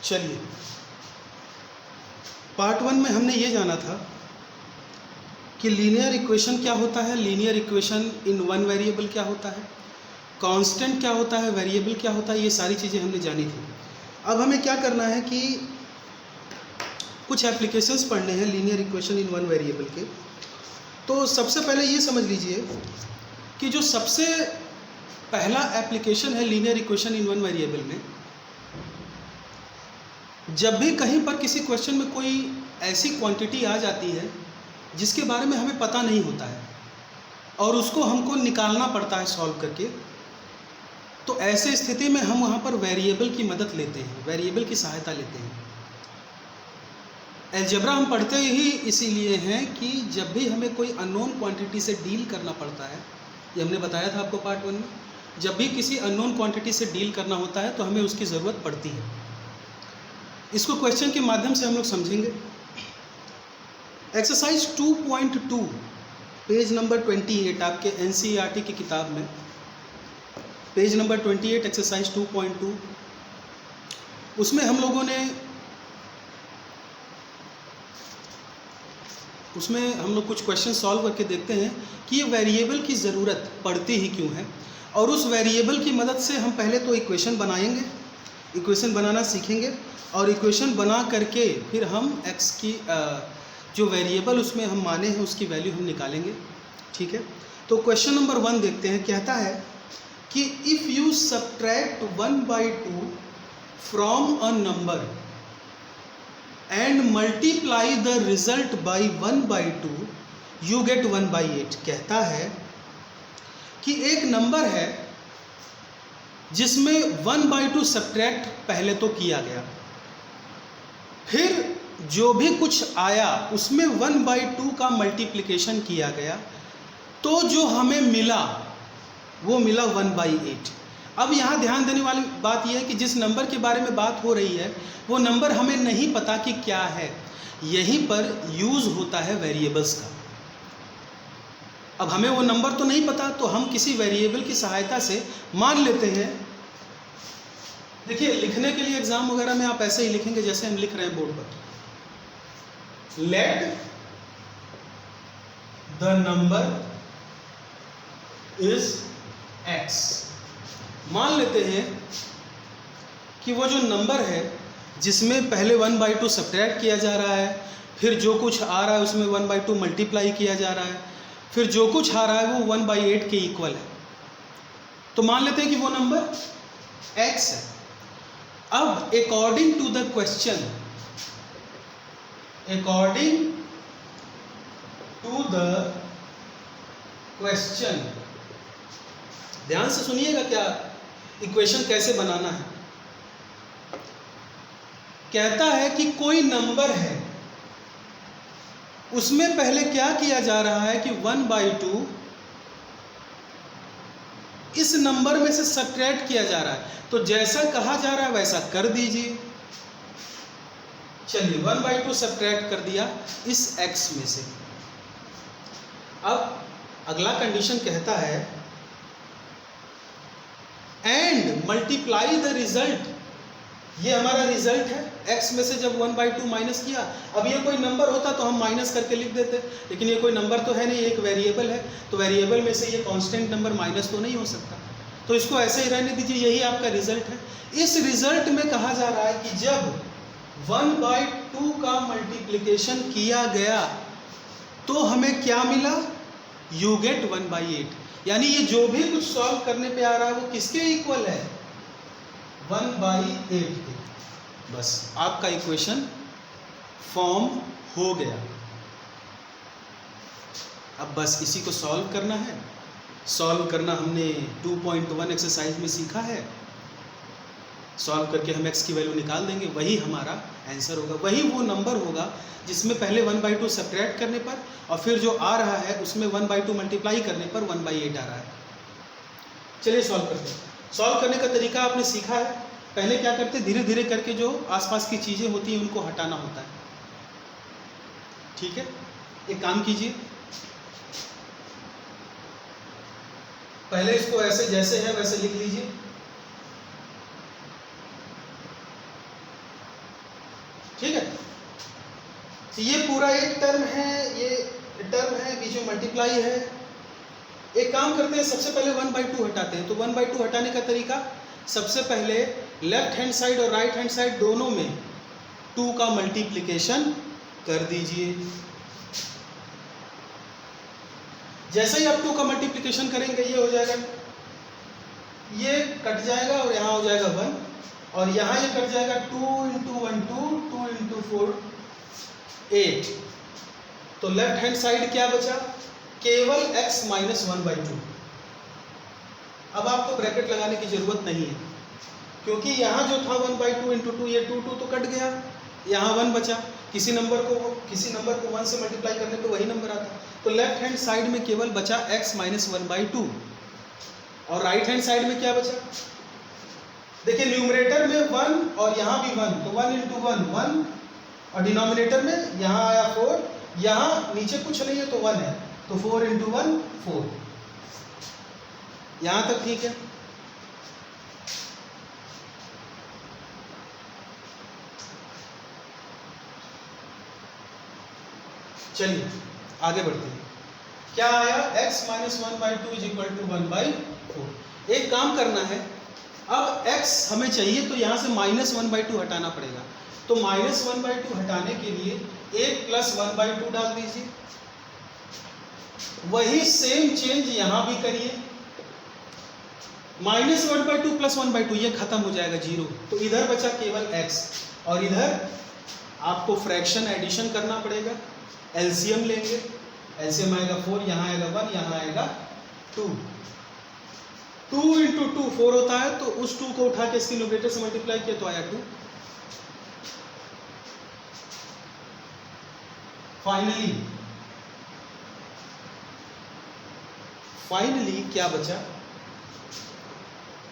चलिए, पार्ट 1 में हमने ये जाना था कि लीनियर इक्वेशन क्या होता है, linear equation in one variable क्या होता है, कांस्टेंट क्या होता है, वेरिएबल क्या होता है, ये सारी चीज़ें हमने जानी थी। अब हमें क्या करना है कि कुछ एप्लीकेशंस पढ़ने हैं linear equation in one variable के। तो सबसे पहले ये समझ लीजिए कि जो सबसे पहला एप्लीकेशन है linear equation in one variable में, जब भी कहीं पर किसी क्वेश्चन में कोई ऐसी क्वांटिटी आ जाती है जिसके बारे में हमें पता नहीं होता है और उसको हमको निकालना पड़ता है सॉल्व करके, तो ऐसे स्थिति में हम वहाँ पर वेरिएबल की मदद लेते हैं, वेरिएबल की सहायता लेते हैं। अलजेब्रा हम पढ़ते ही इसीलिए हैं कि जब भी हमें कोई अननोन क्वांटिटी से डील करना पड़ता है, ये हमने बताया था आपको पार्ट 1 में, जब भी किसी अननोन क्वांटिटी से डील करना होता है तो हमें उसकी ज़रूरत पड़ती है। इसको क्वेश्चन के माध्यम से हम लोग समझेंगे। एक्सरसाइज 2.2 पेज नंबर 28 आपके NCERT की किताब में, पेज नंबर 28 एक्सरसाइज 2.2, उसमें हम लोगों ने हम लोग कुछ क्वेश्चन सॉल्व करके देखते हैं कि ये वेरिएबल की ज़रूरत पड़ती ही क्यों है, और उस वेरिएबल की मदद से हम पहले तो इक्वेशन बनाएंगे, इक्वेशन बनाना सीखेंगे, और इक्वेशन बना करके फिर हम x की जो वेरिएबल उसमें हम माने हैं उसकी वैल्यू हम निकालेंगे। ठीक है, तो क्वेश्चन नंबर 1 देखते हैं। कहता है कि if you subtract 1/2 from a number and multiply the result by 1/2 you get 1/8। कहता है कि एक नंबर है जिसमें 1/2 सब्ट्रैक्ट पहले तो किया गया, फिर जो भी कुछ आया उसमें 1/2 का मल्टीप्लिकेशन किया गया, तो जो हमें मिला वो मिला 1/8। अब यहाँ ध्यान देने वाली बात यह है कि जिस नंबर के बारे में बात हो रही है वो नंबर हमें नहीं पता कि क्या है, यहीं पर यूज़ होता है वेरिएबल्स का। अब हमें वो नंबर तो नहीं पता, तो हम किसी वेरिएबल की सहायता से मान लेते हैं। देखिए, लिखने के लिए एग्जाम वगैरह में आप ऐसे ही लिखेंगे जैसे हम लिख रहे हैं बोर्ड पर। Let the number is x। मान लेते हैं कि वो जो नंबर है जिसमें पहले 1/2 सब्ट्रैक्ट किया जा रहा है, फिर जो कुछ आ रहा है उसमें 1/2 मल्टीप्लाई किया जा रहा है, फिर जो कुछ आ रहा है वो 1/8 के इक्वल है, तो मान लेते हैं कि वो नंबर x है। अब according to the question, according to the question, ध्यान से सुनिएगा क्या इक्वेशन कैसे बनाना है। कहता है कि कोई नंबर है, उसमें पहले क्या किया जा रहा है कि 1/2 इस नंबर में से सब्ट्रैक्ट किया जा रहा है, तो जैसा कहा जा रहा है वैसा कर दीजिए। चलिए, 1/2 सब्ट्रैक्ट कर दिया इस x में से। अब अगला कंडीशन कहता है एंड मल्टीप्लाई द रिजल्ट। ये हमारा रिजल्ट है, x में से जब 1/2 माइनस किया। अब ये कोई नंबर होता तो हम माइनस करके लिख देते, लेकिन ये कोई नंबर तो है नहीं, एक वेरिएबल है, तो वेरिएबल में से ये कांस्टेंट नंबर माइनस तो नहीं हो सकता, तो इसको ऐसे ही रहने दीजिए, यही आपका रिजल्ट है। इस रिजल्ट में कहा जा रहा है कि जब 1/2 का मल्टीप्लिकेशन किया गया तो हमें क्या मिला, यू गेट 1/8। यानी ये जो भी कुछ सॉल्व करने पे आ रहा है वो किसके इक्वल है, 1/8 के। बस आपका इक्वेशन फॉर्म हो गया। अब बस इसी को सॉल्व करना है। सॉल्व करना हमने 2.1 एक्सरसाइज में सीखा है। सॉल्व करके हम x की वैल्यू निकाल देंगे, वही हमारा आंसर होगा, वही वो नंबर होगा जिसमें पहले 1/2 सब्ट्रैक्ट करने पर और फिर जो आ रहा है उसमें 1/2 मल्टीप्लाई करने पर 1/8 आ रहा है। चलिए सॉल्व करते हैं। सॉल्व करने का तरीका आपने सीखा है। पहले क्या करते, धीरे धीरे करके जो आसपास की चीज़ें होती हैं उनको हटाना होता है। ठीक है, एक काम कीजिए, पहले इसको ऐसे जैसे है वैसे लिख लीजिए। ये पूरा एक टर्म है, ये टर्म है, बीच में मल्टीप्लाई है। एक काम करते हैं, सबसे पहले 1/2 हटाते हैं। तो 1/2 हटाने का तरीका, सबसे पहले लेफ्ट हैंड साइड और राइट हैंड साइड दोनों में 2 का मल्टीप्लिकेशन कर दीजिए। जैसे ही आप 2 का मल्टीप्लिकेशन करेंगे ये हो जाएगा, ये कट जाएगा और यहाँ हो जाएगा 1, और यहाँ ये कट जाएगा 2 × 1 2, 2 × 4 8। तो लेफ्ट हैंड साइड क्या बचा, केवल x - 1/2। अब आपको ब्रैकेट लगाने की जरूरत नहीं है, क्योंकि यहाँ जो था 1/2 × 2, ये 2 तो कट गया, यहाँ 1 बचा। किसी नंबर को 1 से मल्टीप्लाई करने पे वही नंबर आता। तो लेफ्ट हैंड साइड में केवल बचा x - 1/2, और राइट हैंड साइड में क्या बचा, देखिए न्यूमरेटर में 1 और यहाँ भी 1, तो 1 × 1 1, और डिनोमिनेटर में यहाँ आया 4, यहाँ नीचे कुछ नहीं है तो 1 है, तो 4 × 1 4। यहाँ तक ठीक है। चलिए आगे बढ़ते हैं। क्या आया, x - 1/2 = 1/4। एक काम करना है, अब x हमें चाहिए तो यहाँ से -1/2 हटाना पड़ेगा। तो -1/2 हटाने के लिए 1 + 1/2 डाल दीजिए। वही सेम चेंज यहाँ भी करिए, -1/2 + 1/2, ये खत्म हो जाएगा 0। तो इधर बचा केवल x, और इधर आपको फ्रैक्शन एडिशन करना पड़ेगा, एलसीएम लेंगे। एलसीएम आएगा 4, यहाँ आएगा 1, यहाँ आएगा 2। 2 × 2 4 होता है, तो उस 2 को उठा के इसके न्यूमरेटर से मल्टीप्लाई किया तो आया 2। फाइनली क्या बचा,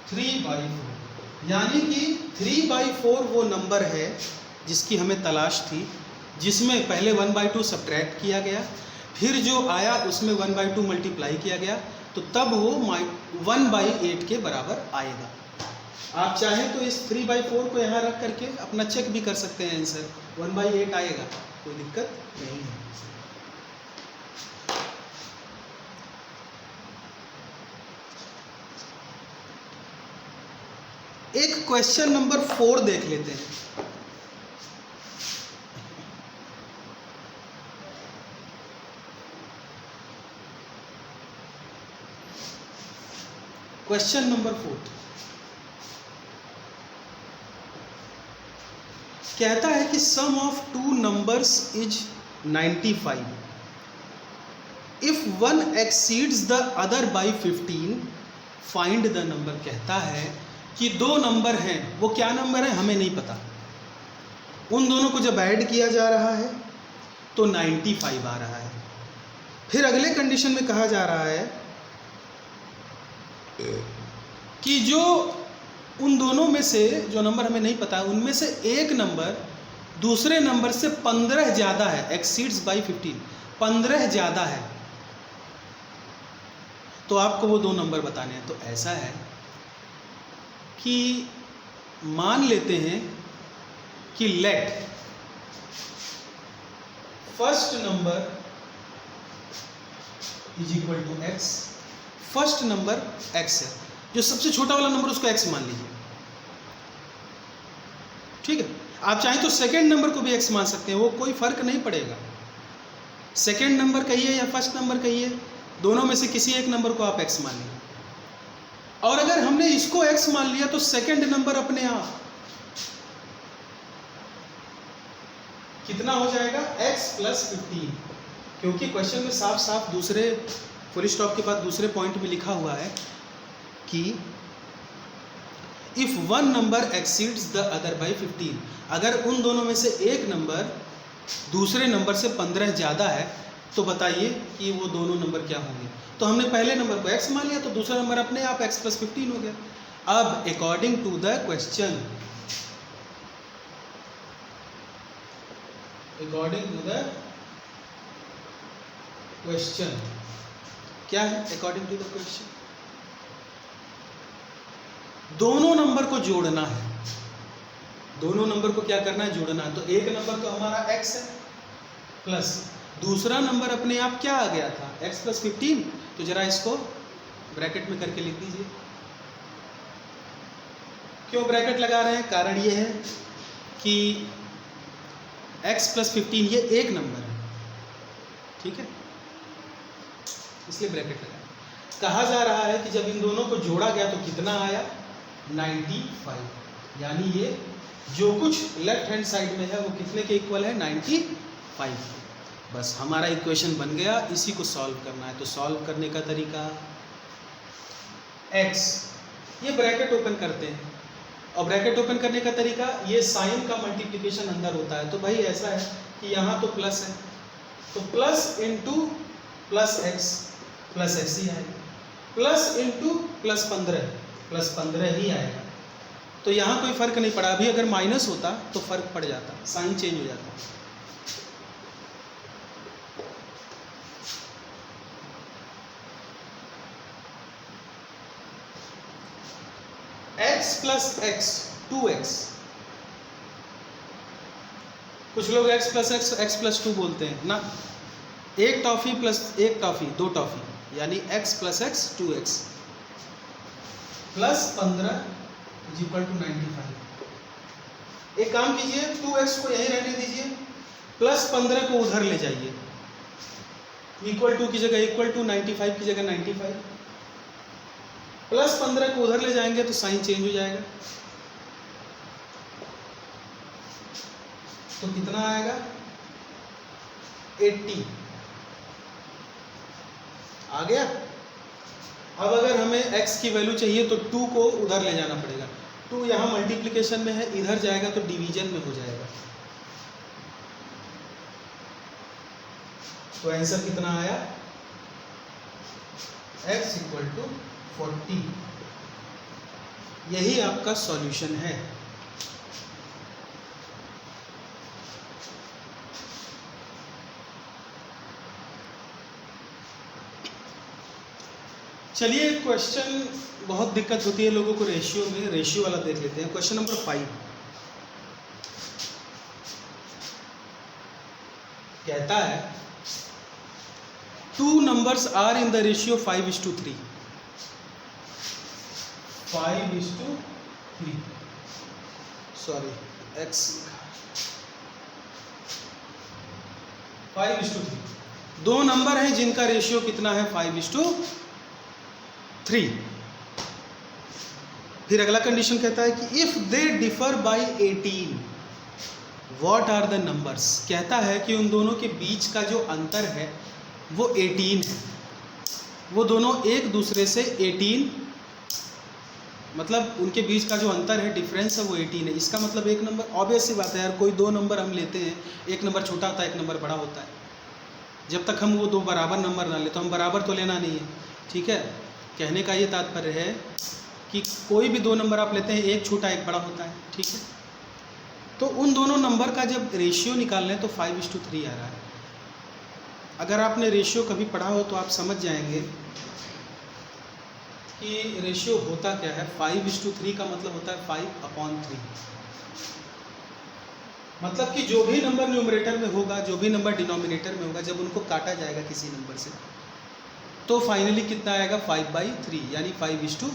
3/4। यानी कि 3/4 वो नंबर है जिसकी हमें तलाश थी, जिसमें पहले 1/2 सब्ट्रैक्ट किया गया, फिर जो आया उसमें 1/2 मल्टीप्लाई किया गया, तो तब वो 1/8 के बराबर आएगा। आप चाहें तो इस 3/4 को यहाँ रख करके अपना चेक भी कर सकते हैं, आंसर 1/8 आएगा, कोई दिक्कत नहीं है। एक क्वेश्चन नंबर 4 देख लेते हैं। क्वेश्चन नंबर 4 कहता है कि sum of 2 numbers is 95। If one exceeds the other by 15 find the number. कहता है कि 2 नंबर हैं, वो क्या नंबर है हमें नहीं पता। उन दोनों को जब ऐड किया जा रहा है तो 95 आ रहा है। फिर अगले कंडीशन में कहा जा रहा है कि जो उन दोनों में से जो नंबर हमें नहीं पता, उनमें से एक नंबर दूसरे नंबर से 15 ज़्यादा है, एक्सीड्स बाई 15, 15 ज़्यादा है, तो आपको वो 2 नंबर बताने हैं। तो ऐसा है कि मान लेते हैं कि let first number is equal to x. First number x है, जो सबसे छोटा वाला नंबर उसको x मान लीजिए, ठीक है। आप चाहें तो सेकंड नंबर को भी x मान सकते हैं, वो कोई फर्क नहीं पड़ेगा। सेकंड नंबर कहिए या फर्स्ट नंबर कहिए, दोनों में से किसी एक नंबर को आप x मान लीजिए। और अगर हमने इसको x मान लिया तो सेकंड नंबर अपने आप कितना हो जाएगा, x + 15, क्योंकि क्वेश्चन में साफ साफ दूसरे फुल स्टॉप के बाद दूसरे पॉइंट में लिखा हुआ है कि if one number exceeds the other by 15, अगर उन दोनों में से एक नंबर दूसरे नंबर से 15 ज़्यादा है तो बताइए कि वो दोनों नंबर क्या होंगे। तो हमने पहले नंबर को x मान लिया तो दूसरा नंबर अपने आप x + 15 हो गया। अब अकॉर्डिंग टू द क्वेश्चन, क्या है अकॉर्डिंग टू द क्वेश्चन, दोनों नंबर को जोड़ना है। दोनों नंबर को क्या करना है, जोड़ना है। तो एक नंबर तो हमारा x है, प्लस दूसरा नंबर अपने आप क्या आ गया था, x प्लस 15। तो जरा इसको ब्रैकेट में करके लिख दीजिए। क्यों ब्रैकेट लगा रहे हैं, कारण ये है कि x प्लस 15 ये एक नंबर है, ठीक है, इसलिए ब्रैकेट लगा। कहा जा रहा है कि जब इन दोनों को जोड़ा गया तो कितना आया, 95। यानी ये जो कुछ लेफ्ट हैंड साइड में है वो कितने के इक्वल है, 95। बस हमारा इक्वेशन बन गया, इसी को सॉल्व करना है। तो सॉल्व करने का तरीका, x ये ब्रैकेट ओपन करते हैं, और ब्रैकेट ओपन करने का तरीका ये साइन का मल्टीप्लिकेशन अंदर होता है। तो भाई ऐसा है कि यहाँ तो प्लस है, तो प्लस इंटू प्लस एक्स ही आएगा, प्लस इंटू प्लस 15 ही आएगा। तो यहाँ कोई फर्क नहीं पड़ा। अभी अगर माइनस होता तो फर्क पड़ जाता, साइन चेंज हो जाता। x प्लस एक्स 2x, कुछ लोग x प्लस x प्लस 2 बोलते हैं ना। एक टॉफी प्लस एक टॉफी 2 टॉफी, यानी x plus x 2x plus 15 is equal to 95। एक काम कीजिए, 2x को यहीं रहने दीजिए, प्लस 15 को उधर ले जाइए, इक्वल टू की जगह इक्वल टू, 95 की जगह 95, प्लस 15 को उधर ले जाएंगे तो साइन चेंज हो जाएगा। तो कितना आएगा, 80 आ गया। अब अगर हमें x की वैल्यू चाहिए तो 2 को उधर ले जाना पड़ेगा। 2 यहाँ मल्टीप्लिकेशन में है, इधर जाएगा तो डिवीजन में हो जाएगा। तो आंसर कितना आया, x इक्वल टू 40। यही आपका सॉल्यूशन है। चलिए क्वेश्चन, बहुत दिक्कत होती है लोगों को रेशियो में, रेशियो वाला देख लेते हैं। क्वेश्चन नंबर 5 कहता है 2 numbers are in the ratio 5:3। 5:3, sorry x 5:3। 2 number हैं जिनका रेशियो कितना है, 5:3। फिर अगला कंडीशन कहता है कि if they differ by 18 what are the numbers. कहता है कि उन दोनों के बीच का जो अंतर है वो 18 है। वो दोनों एक दूसरे से 18, मतलब उनके बीच का जो अंतर है, डिफरेंस है, वो 18 है। इसका मतलब एक नंबर, ऑब्वियस सी बात है यार, कोई 2 नंबर हम लेते हैं, एक नंबर छोटा होता है, एक नंबर बड़ा होता है। जब तक हम वो 2 बराबर नंबर ना ले तो हम बराबर तो लेना नहीं है, ठीक है। कहने का ये तात्पर्य है कि कोई भी 2 नंबर आप लेते हैं, एक छोटा एक बड़ा होता है, ठीक है। तो उन दोनों नंबर का जब रेशियो निकाल लें तो 5:3 आ रहा है। अगर आपने रेशियो कभी पढ़ा हो तो आप समझ जाएंगे कि रेशियो होता क्या है। 5:3 का मतलब होता है 5/3। मतलब कि जो भी नंबर न्यूमरेटर में होगा, जो भी नंबर डिनोमिनेटर में होगा, जब उनको काटा जाएगा किसी नंबर से तो फाइनली कितना आएगा, 5/3, यानी 5:3।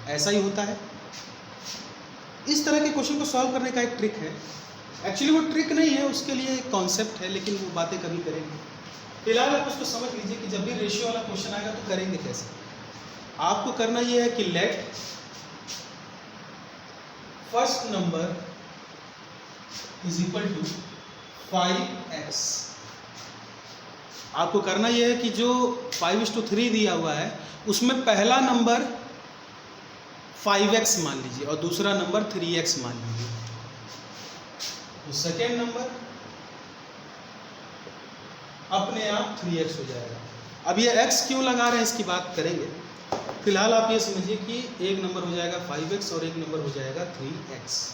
ऐसा ही होता है। इस तरह के क्वेश्चन को सॉल्व करने का एक ट्रिक है। एक्चुअली वो ट्रिक नहीं है, उसके लिए एक कॉन्सेप्ट है, लेकिन वो बातें कभी करेंगे। फिलहाल आप उसको समझ लीजिए कि जब भी रेशियो वाला क्वेश्चन आएगा तो करेंगे कैसे। आपको करना ये है कि let first number is equal to 5x। आपको करना ये है कि जो 5:3 दिया हुआ है उसमें पहला नंबर 5x मान लीजिए और दूसरा नंबर 3x मान लीजिए। तो सेकेंड नंबर अपने आप 3x हो जाएगा। अब ये x क्यों लगा रहे हैं इसकी बात करेंगे। फिलहाल आप ये समझिए कि एक नंबर हो जाएगा 5x और एक नंबर हो जाएगा 3x।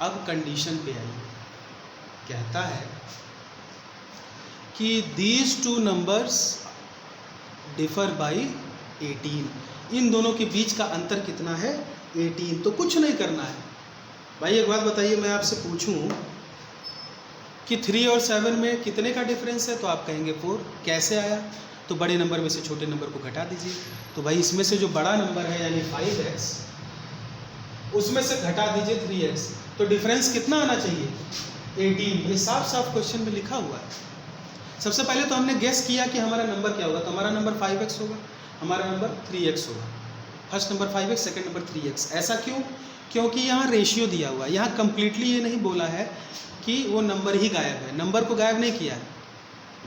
अब कंडीशन पे आइए, कहता है कि these 2 numbers differ by 18। इन दोनों के बीच का अंतर कितना है, 18। तो कुछ नहीं करना है भाई। एक बात बताइए, मैं आपसे पूछूं कि 3 और 7 में कितने का डिफरेंस है, तो आप कहेंगे 4। कैसे आया, तो बड़े नंबर में से छोटे नंबर को घटा दीजिए। तो भाई इसमें से जो बड़ा नंबर है यानी 5x, उसमें से घटा दीजिए 3x, तो डिफरेंस कितना आना चाहिए, 18। ये साफ साफ क्वेश्चन में लिखा हुआ है। सबसे पहले तो हमने गेस किया कि हमारा नंबर क्या होगा, तो हमारा नंबर 5x होगा, हमारा नंबर 3x होगा। First number 5x, second number 3x। ऐसा क्यों, क्योंकि यहाँ रेशियो दिया हुआ है। यहाँ कंप्लीटली ये नहीं बोला है कि वो नंबर ही गायब है, नंबर को गायब नहीं किया है,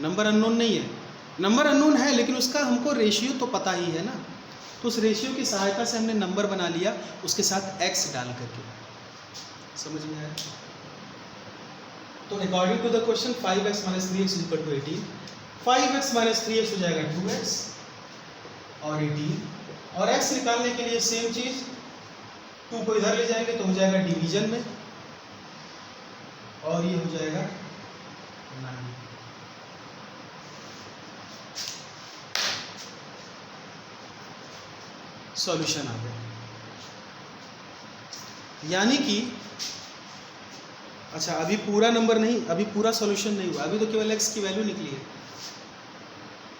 नंबर अननोन नहीं है, नंबर अननोन है लेकिन उसका हमको रेशियो तो पता ही है ना, तो उस रेशियो की सहायता से हमने नंबर बना लिया उसके साथ x डाल करके। समझ में आया? तो according to the question 5x minus 3x equal to 18। 5x minus 3x हो जाएगा 2x और 18, और x निकालने के लिए सेम चीज, 2 को इधर ले जाएंगे तो हो जाएगा डिवीजन में, और ये हो जाएगा 9। सॉल्यूशन आ गया। यानी कि अच्छा, अभी पूरा नंबर नहीं, अभी पूरा सॉल्यूशन नहीं हुआ, अभी तो केवल x की वैल्यू निकली है।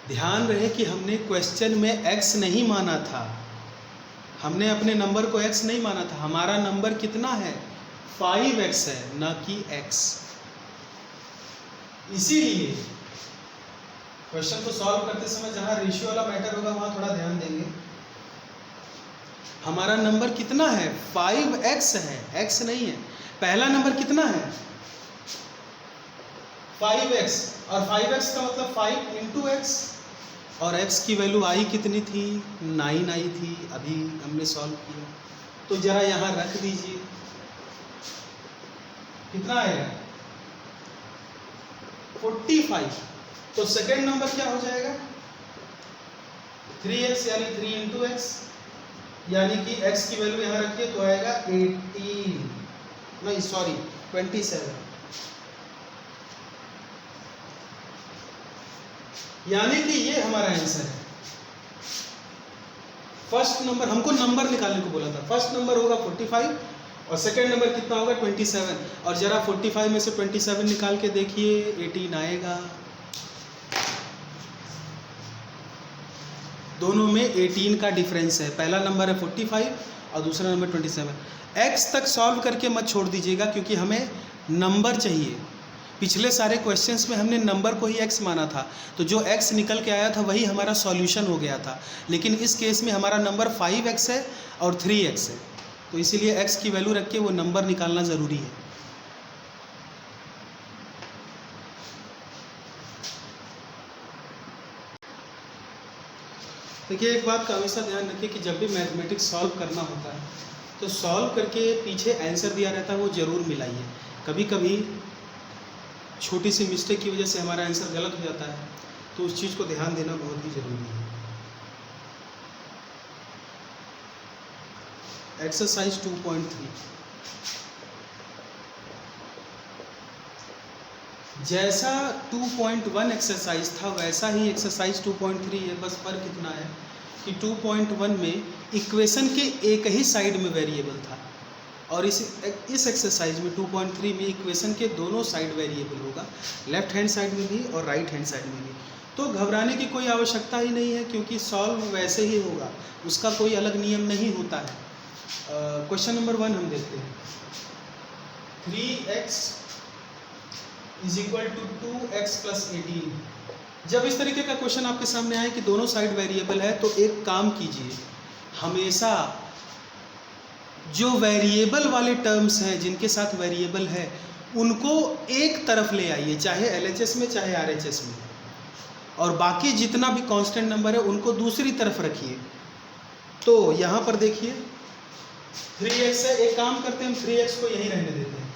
ध्यान रहे कि हमने क्वेश्चन में x नहीं माना था, हमने अपने नंबर को x नहीं माना था। हमारा नंबर कितना है, 5x है, ना कि x। इसीलिए क्वेश्चन को सॉल्व करते समय जहां रेशियो वाला मैटर होगा वहां थोड़ा ध्यान देंगे। हमारा नंबर कितना है, 5x है, x नहीं है। पहला नंबर कितना है, 5x, और 5x का मतलब 5 इंटू x, और x की वैल्यू आई कितनी थी, 9 आई थी, अभी हमने सॉल्व किया। तो जरा यहाँ रख दीजिए, कितना आएगा, 45। तो सेकेंड नंबर क्या हो जाएगा, 3x यानी 3 इंटू x, यानी कि x की वैल्यू यहाँ रखिए तो आएगा 18, नहीं सॉरी 27। यानी कि ये हमारा आंसर है। फर्स्ट नंबर, हमको नंबर निकालने को बोला था, फर्स्ट नंबर होगा 45 और सेकंड नंबर कितना होगा 27, और जरा 45 में से 27 निकाल के देखिए 18 आएगा। दोनों में 18 का डिफरेंस है, पहला नंबर है 45 और दूसरा नंबर 27। x तक सॉल्व करके मत छोड़ दीजिएगा क्योंकि हमें नंबर चाहिए। पिछले सारे क्वेश्चंस में हमने नंबर को ही x माना था, तो जो x निकल के आया था वही हमारा सॉल्यूशन हो गया था। लेकिन इस केस में हमारा नंबर 5x है और 3x है, तो इसीलिए x की वैल्यू रख के वो नंबर निकालना ज़रूरी है। देखिए, एक बात का हमेशा ध्यान रखिए कि जब भी मैथमेटिक्स सॉल्व करना होता है तो सॉल्व करके पीछे आंसर दिया रहता है वो ज़रूर मिलाइए। कभी कभी छोटी सी मिस्टेक की वजह से हमारा आंसर गलत हो जाता है, तो उस चीज़ को ध्यान देना बहुत ही ज़रूरी है। एक्सरसाइज 2.3, जैसा 2.1 एक्सरसाइज था वैसा ही एक्सरसाइज 2.3 है, बस फर्क इतना है कि 2.1 में इक्वेशन के एक ही साइड में वेरिएबल था, और इस एक्सरसाइज में 2.3 में इक्वेशन के दोनों साइड वेरिएबल होगा, लेफ्ट हैंड साइड में भी और राइट हैंड साइड में भी। तो घबराने की कोई आवश्यकता ही नहीं है क्योंकि सॉल्व वैसे ही होगा, उसका कोई अलग नियम नहीं होता है। क्वेश्चन नंबर 1 हम देखते हैं। 3x is equal to 2x plus 18। जब इस तरीके का क्वेश्चन आपके सामने आए कि दोनों साइड वेरिएबल है, तो एक काम कीजिए, हमेशा जो वेरिएबल वाले टर्म्स हैं, जिनके साथ वेरिएबल है, उनको एक तरफ ले आइए, चाहे LHS में चाहे RHS में, और बाकी जितना भी कांस्टेंट नंबर है उनको दूसरी तरफ रखिए। तो यहाँ पर देखिए 3x है, एक काम करते हैं, हम 3x को यहीं रहने देते हैं,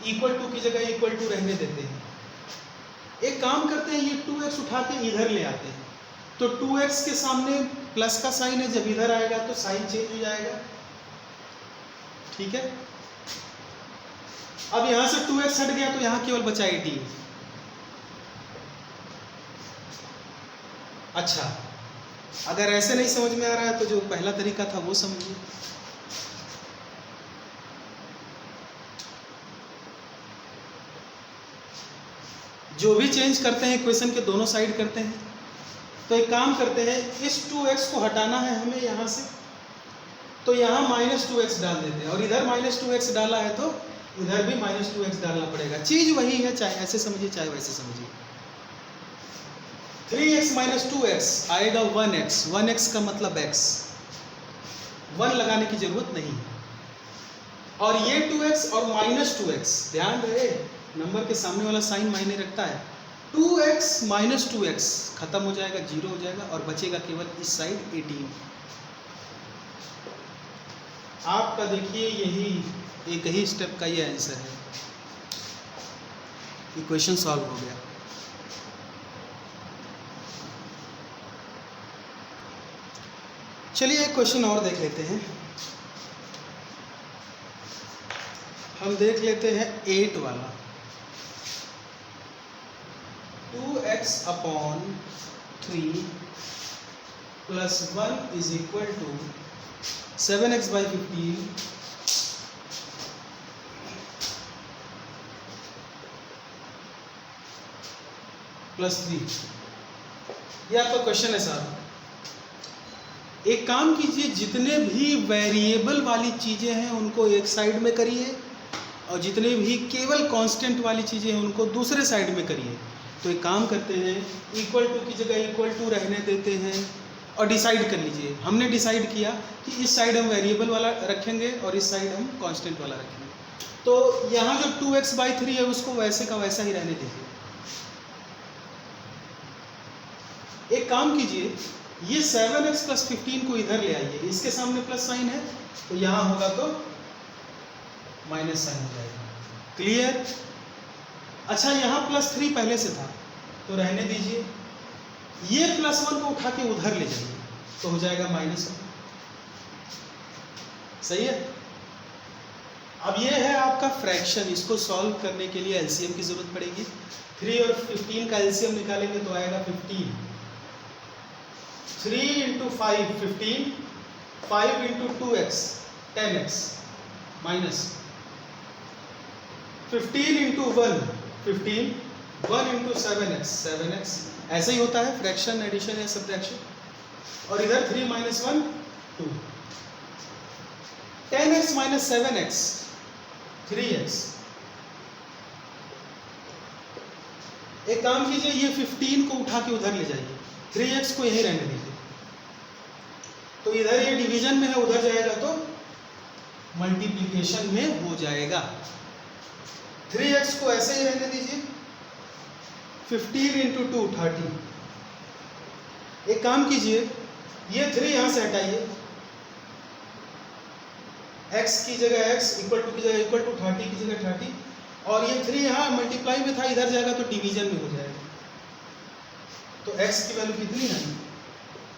इक्वल टू की जगह इक्वल टू रहने देते हैं। एक काम करते हैं, ये 2x उठा के इधर ले आते हैं, तो 2x के सामने प्लस का साइन है, जब इधर आएगा तो साइन चेंज हो जाएगा, ठीक है। अब यहां से 2x हट गया तो यहां केवल बचा 18। अच्छा, अगर ऐसे नहीं समझ में आ रहा है तो जो पहला तरीका था वो समझिए। जो भी चेंज करते हैं इक्वेशन के दोनों साइड करते हैं। तो एक काम करते हैं, इस 2x को हटाना है हमें यहाँ से, तो यहाँ -2x डाल देते हैं, और इधर -2x डाला है तो इधर भी -2x डालना पड़ेगा। चीज़ वही है, चाहे ऐसे समझिए चाहे वैसे समझिए। 3x - 2x आएगा 1x, 1x का मतलब x, 1 लगाने की जरूरत नहीं है। और ये 2x और -2x, ध्यान रहे नंबर के सामने वाला साइन मायने रखता है। 2x - 2x खत्म हो जाएगा, 0 हो जाएगा, और बचेगा केवल इस साइड 18। आपका देखिए यही एक ही स्टेप का ये आंसर है, इक्वेशन सॉल्व हो गया। चलिए एक क्वेश्चन और देख लेते हैं। हम देख लेते हैं 8 वाला। 2x upon 3 plus 1 is equal to 7x/15 plus 3। ये आपका क्वेश्चन है साहब। एक काम कीजिए, जितने भी वेरिएबल वाली चीज़ें हैं उनको एक साइड में करिए, और जितने भी केवल कांस्टेंट वाली चीज़ें हैं उनको दूसरे साइड में करिए। तो एक काम करते हैं, इक्वल टू की जगह इक्वल टू रहने देते हैं, और डिसाइड कर लीजिए। हमने डिसाइड किया कि इस साइड हम वेरिएबल वाला रखेंगे और इस साइड हम कांस्टेंट वाला रखेंगे। तो यहाँ जो 2x/3 है उसको वैसे का वैसा ही रहने दीजिए। एक काम कीजिए, ये 7x + 15 को इधर ले आइए, इसके सामने प्लस साइन है तो यहाँ होगा तो माइनस साइन हो जाएगा। क्लियर? अच्छा, यहाँ +3 पहले से था तो रहने दीजिए। ये +1 को उठा के उधर ले जाइए तो हो जाएगा -1। सही है? अब ये है आपका फ्रैक्शन। इसको सॉल्व करने के लिए एलसीएम की जरूरत पड़ेगी। 3 और 15 का एलसीएम निकालेंगे तो आएगा 15। 3 × 5 15, 5 × 2x 10x, minus 15 × 1 15, 1 × 7x 7x। ऐसे ही होता है फ्रैक्शन, एडिशन या सब्ट्रैक्शन। और इधर 3 - 1 2, 10x - 7x 3x। एक काम कीजिए, ये 15 को उठा के उधर ले जाइए, 3x को यहीं रहने दीजिए। तो इधर ये डिवीजन में है, उधर जाएगा तो मल्टीप्लिकेशन में हो जाएगा। 3x को ऐसे ही रहने दीजिए, 15 × 2 30। एक काम कीजिए, ये 3 यहाँ से हटाइए, x की जगह x, इक्वल टू की जगह इक्वल टू, 30 की जगह 30, और ये 3 यहाँ मल्टीप्लाई में था, इधर जाएगा तो डिवीजन में हो जाएगा। तो x की वैल्यू कितनी है?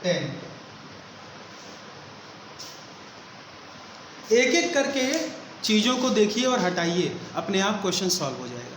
10। एक एक करके चीज़ों को देखिए और हटाइए, अपने आप क्वेश्चन सॉल्व हो जाएगा।